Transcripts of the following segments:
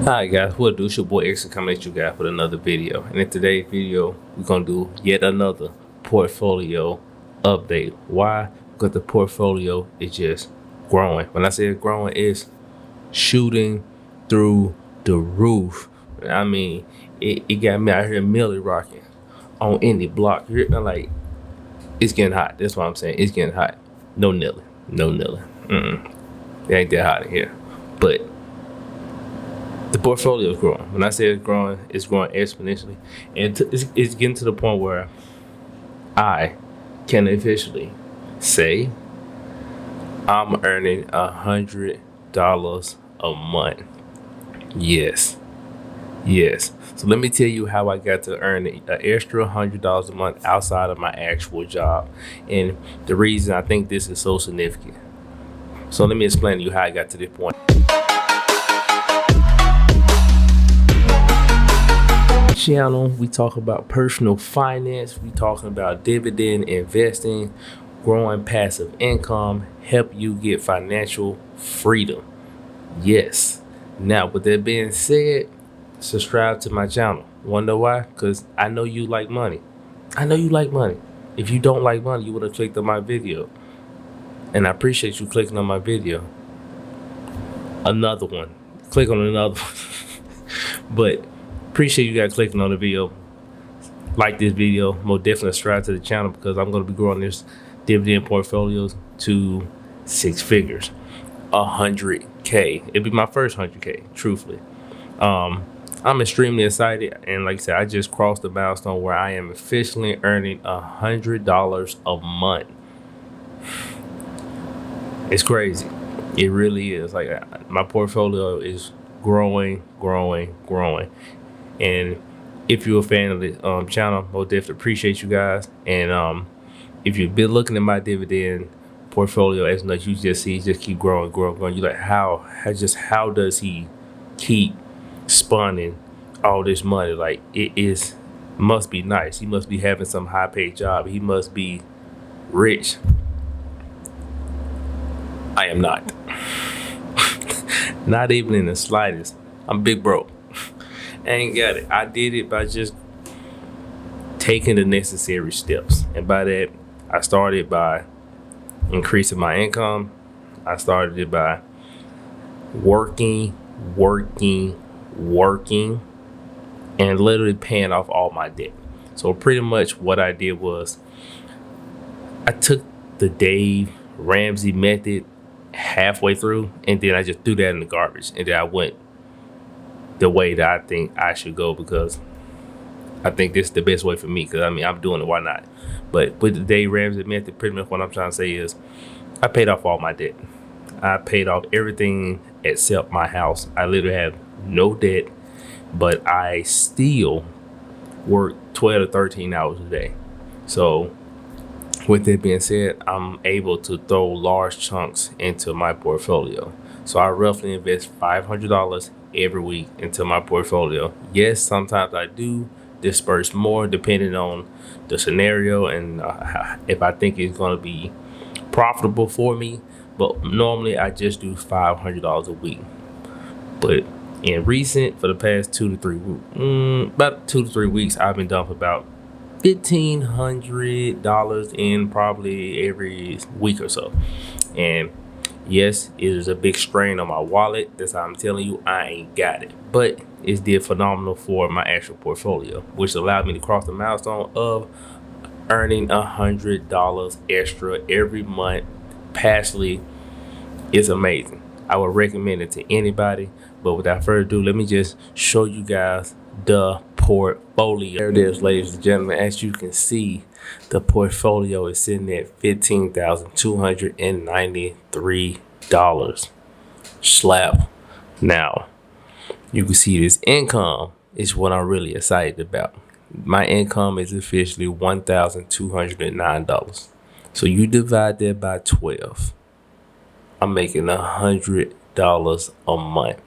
Hi guys, what do? It's your boy Exia coming at you guys with another video. And in today's video, we're gonna do yet another portfolio update. Why? Because the portfolio is just growing. When I say it's growing, it's shooting through the roof. I mean, it got me out here milli rocking on any block. You're like, it's getting hot. That's what I'm saying. It's getting hot. No kneeling. No kneeling. It ain't that hot in here. But the portfolio is growing. When I say it's growing exponentially, and it's getting to the point where I can officially say I'm earning $100 a month. Yes. So let me tell you how I got to earn an extra $100 a month outside of my actual job, and the reason I think this is so significant. So let me explain to you how I got to this point. Channel, we talk about personal finance, we talking about dividend investing, growing passive income, help you get financial freedom. Yes. Now, with that being said, subscribe to my channel. Wanna know why? Because I know you like money. If you don't like money, you would have clicked on my video, and I appreciate you clicking on my video. Another one, click on another one. But appreciate you guys clicking on the video. Like this video, more definitely subscribe to the channel, because I'm going to be growing this dividend portfolios to 6 figures, 100K. It'll be my first 100K, truthfully. I'm extremely excited, and like I said, I just crossed the milestone where I am officially earning $100 a month. It's crazy. It really is. Like, my portfolio is growing. And if you're a fan of the channel, I'll definitely appreciate you guys. And if you've been looking at my dividend portfolio as much, you just see it just keep growing. You're like, how does he keep spawning all this money? Like, must be nice. He must be having some high paid job. He must be rich. I am not. Not even in the slightest. I'm big broke. I ain't got it. I did it by just taking the necessary steps. And by that, I started by increasing my income. I started it by working, and literally paying off all my debt. So pretty much what I did was I took the Dave Ramsey method halfway through, and then I just threw that in the garbage, and then I went the way that I think I should go, because I think this is the best way for me, because I mean, I'm doing it, why not? But with the Dave Ramsey method, pretty much what I'm trying to say is I paid off all my debt. I paid off everything except my house. I literally have no debt, but I still work 12 to 13 hours a day. So with that being said, I'm able to throw large chunks into my portfolio. So I roughly invest $500 every week into my portfolio. Yes, sometimes I do disperse more depending on the scenario and if I think it's going to be profitable for me. But normally I just do $500 a week. But for the past 2 to 3 weeks, about 2 to 3 weeks, I've been dumping about $1,500 in probably every week or so. And yes, it is a big strain on my wallet. That's how I'm telling you, I ain't got it. But it did phenomenal for my actual portfolio, which allowed me to cross the milestone of earning $100 extra every month passively. It's amazing. I would recommend it to anybody. But without further ado, let me just show you guys the portfolio. There it is, ladies and gentlemen. As you can see, the portfolio is sitting at $15,293. Slap. Now, you can see this income is what I'm really excited about. My income is officially $1,209. So you divide that by 12. I'm making $100 a month.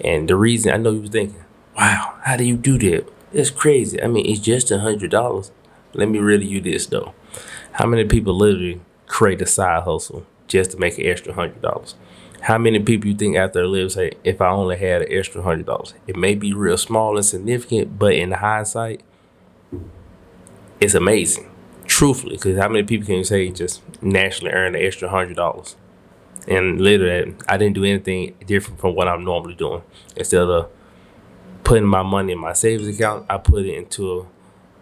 And the reason, I know you were thinking, wow, how do you do that? That's crazy. I mean, it's just $100. Let me really you this though. How many people literally create a side hustle just to make an extra $100? How many people you think out there live say, if I only had an extra $100? It may be real small and significant, but in hindsight, it's amazing. Truthfully, because how many people can you say just naturally earn an extra $100? And literally, I didn't do anything different from what I'm normally doing. Instead of putting my money in my savings account, I put it into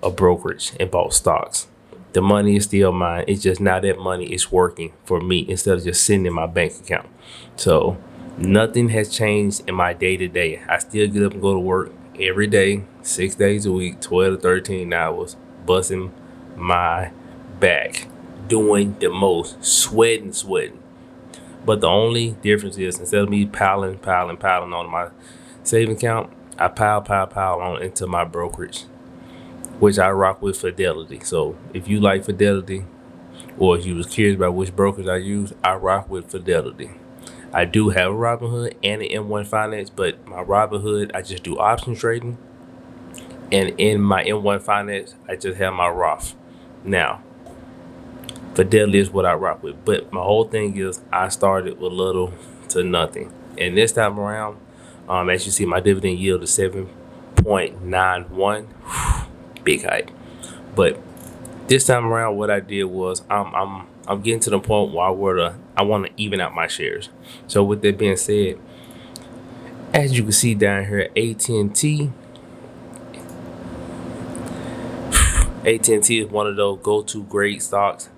a brokerage and bought stocks. The money is still mine. It's just now that money is working for me instead of just sitting in my bank account. So nothing has changed in my day to day. I still get up and go to work every day, 6 days a week, 12 to 13 hours, busting my back, doing the most, sweating. But the only difference is instead of me piling on my saving account, I pile on into my brokerage, which I rock with Fidelity. So if you like Fidelity, or if you was curious about which brokers I use, I rock with Fidelity. I do have a Robinhood and an M1 Finance, but my Robinhood, I just do option trading. And in my M1 Finance, I just have my Roth. Now, Fidelity is what I rock with. But my whole thing is I started with little to nothing. And this time around, as you see, my dividend yield is 7.91. Big hype. But this time around, what I did was I'm getting to the point where I want to even out my shares. So with that being said, as you can see down here, AT&T is one of those go-to great stocks,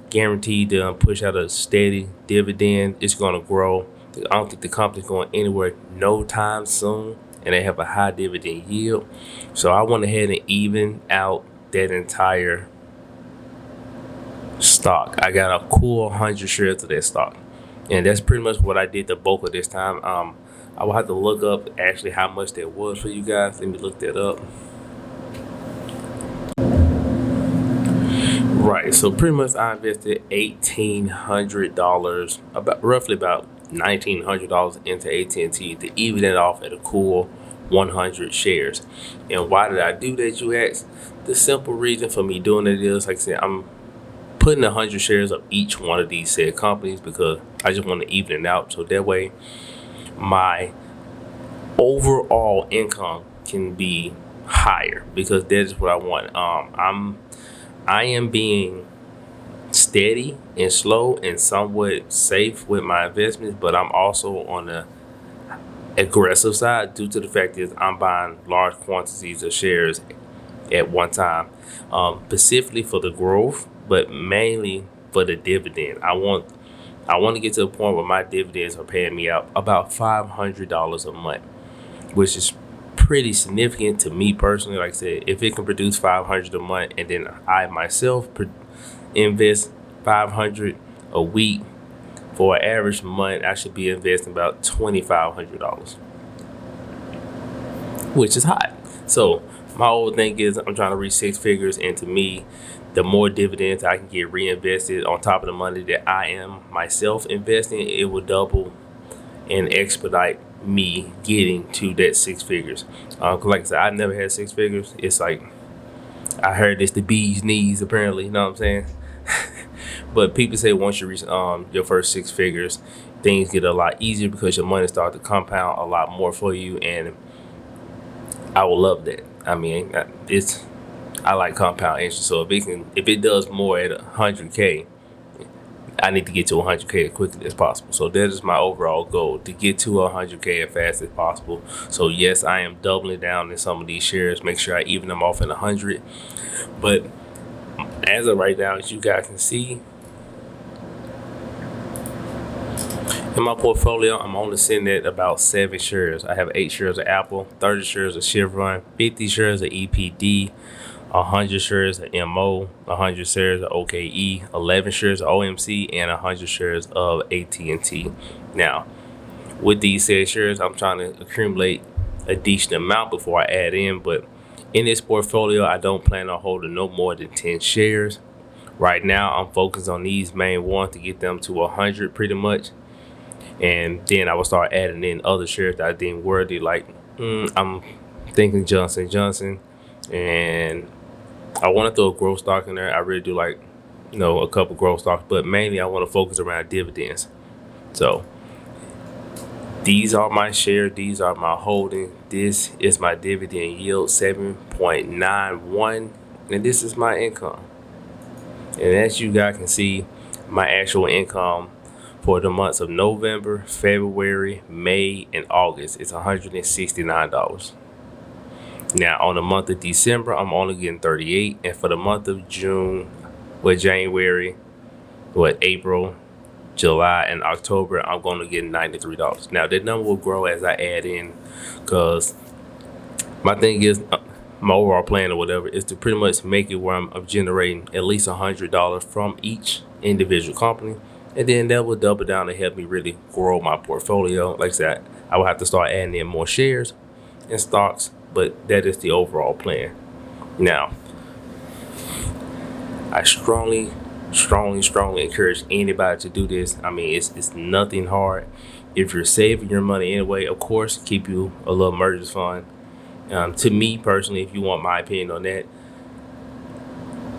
guaranteed to push out a steady dividend. It's going to grow. I don't think the company's going anywhere no time soon, and they have a high dividend yield. So I went ahead and even out that entire stock. I got a cool 100 shares of that stock, and that's pretty much what I did the bulk of this time. I will have to look up actually how much that was for you guys. Let me look that up. Right, so pretty much I invested $1,800, roughly about $1,900 into AT&T to even it off at a cool 100 shares. And why did I do that, you ask? The simple reason for me doing it is, like I said, I'm putting 100 shares of each one of these said companies because I just want to even it out, so that way my overall income can be higher, because that is what I want. I am being steady and slow and somewhat safe with my investments, but I'm also on the aggressive side due to the fact that I'm buying large quantities of shares at one time, specifically for the growth, but mainly for the dividend. I want to get to a point where my dividends are paying me out about $500 a month, which is pretty significant to me personally. Like I said, if it can produce $500 a month, and then I myself invest $500 a week for an average month, I should be investing about $2,500, which is high. So my whole thing is I'm trying to reach six figures, and to me, the more dividends I can get reinvested on top of the money that I am myself investing, it will double and expedite me getting to that six figures. Cause like I said, I never had six figures. It's like I heard it's the bee's knees, apparently. You know what I'm saying? But people say once you reach your first six figures, things get a lot easier because your money starts to compound a lot more for you, and I will love that. I mean, I like compound interest, so if it does more at 100K, I need to get to 100K as quickly as possible. So that is my overall goal, to get to 100K as fast as possible. So yes, I am doubling down in some of these shares, make sure I even them off in 100. But as of right now, as you guys can see, in my portfolio, I'm only sitting at about 7 shares. I have 8 shares of Apple, 30 shares of Chevron, 50 shares of EPD, 100 shares of MO, 100 shares of OKE, 11 shares of OMC, and 100 shares of AT&T. Now, with these said shares, I'm trying to accumulate a decent amount before I add in, but in this portfolio, I don't plan on holding no more than 10 shares. Right now, I'm focused on these main ones to get them to 100 pretty much. And then I will start adding in other shares that I deem worthy, like I'm thinking Johnson Johnson, and I want to throw a growth stock in there. I really do like, a couple growth stocks, but mainly I want to focus around dividends. So These are my share. These are my holding. This is my dividend yield, 7.91, and this is my income. And as you guys can see, my actual income for the months of November, February, May, and August is $169. Now on the month of December, I'm only getting 38, and for the month of June, January, April, July, and October, I'm going to get $93. Now that number will grow as I add in, because my thing is, my overall plan or whatever is to pretty much make it where I'm generating at least $100 from each individual company, and then that will double down and help me really grow my portfolio. Like I said, I will have to start adding in more shares and stocks, but that is the overall plan. Now, I strongly encourage anybody to do this. I mean, it's nothing hard. If you're saving your money anyway, of course, keep you a little emergency fund. To me personally, if you want my opinion on that,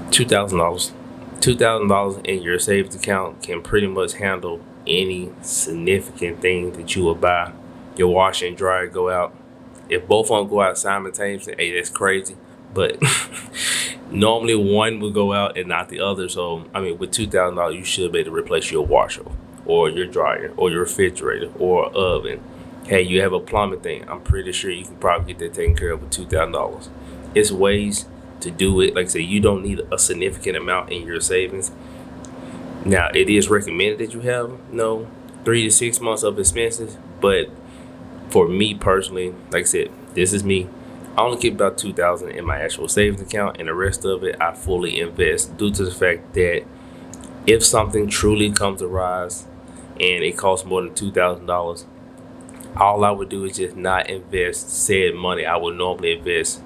$2,000 in your savings account can pretty much handle any significant thing that you will buy. Your washer and dryer go out. If both of them go out simultaneously, hey, that's crazy. But normally one will go out and not the other. So I mean, with $2,000, you should be able to replace your washer or your dryer or your refrigerator or oven. Hey, you have a plumbing thing, I'm pretty sure you can probably get that taken care of with $2,000. It's ways to do it. Like I said, you don't need a significant amount in your savings. Now, it is recommended that you have 3 to 6 months of expenses, but for me personally, like I said, this is me. I only keep about $2,000 in my actual savings account, and the rest of it I fully invest, due to the fact that if something truly comes to rise and it costs more than $2,000, all I would do is just not invest said money I would normally invest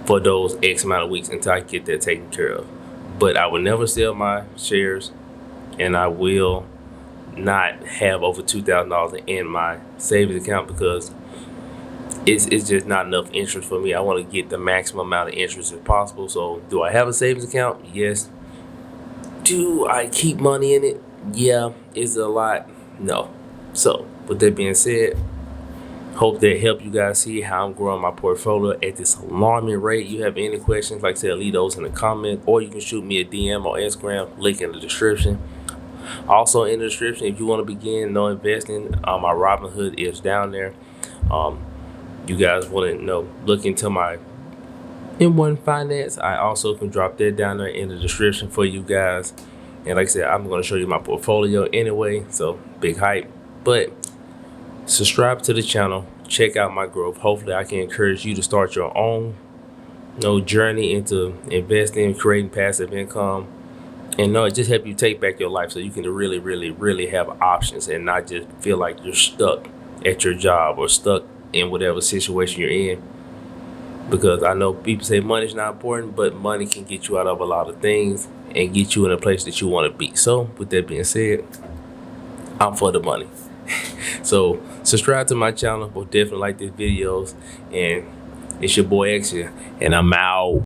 for those X amount of weeks until I get that taken care of. But I will never sell my shares, and I will not have over $2,000 in my savings account, because it's just not enough interest for me. I want to get the maximum amount of interest as possible. So do I have a savings account? Yes. Do I keep money in it? Yeah. Is it a lot? No. So with that being said, hope that helped you guys see how I'm growing my portfolio at this alarming rate. You have any questions, like I said, leave those in the comment, or you can shoot me a DM on Instagram, link in the description. Also in the description, if you want to begin investing, my Robinhood is down there. You guys want to look into my M1 finance, I also can drop that down there in the description for you guys. And like I said, I'm going to show you my portfolio anyway, so big hype. But subscribe to the channel, check out my growth. Hopefully I can encourage you to start your own journey into investing, creating passive income, and it just help you take back your life, so you can really have options and not just feel like you're stuck at your job or stuck in whatever situation you're in. Because I know people say money's not important, but money can get you out of a lot of things and get you in a place that you want to be. So with that being said, I'm for the money. So subscribe to my channel. We'll definitely like these videos. And it's your boy Exia, and I'm out.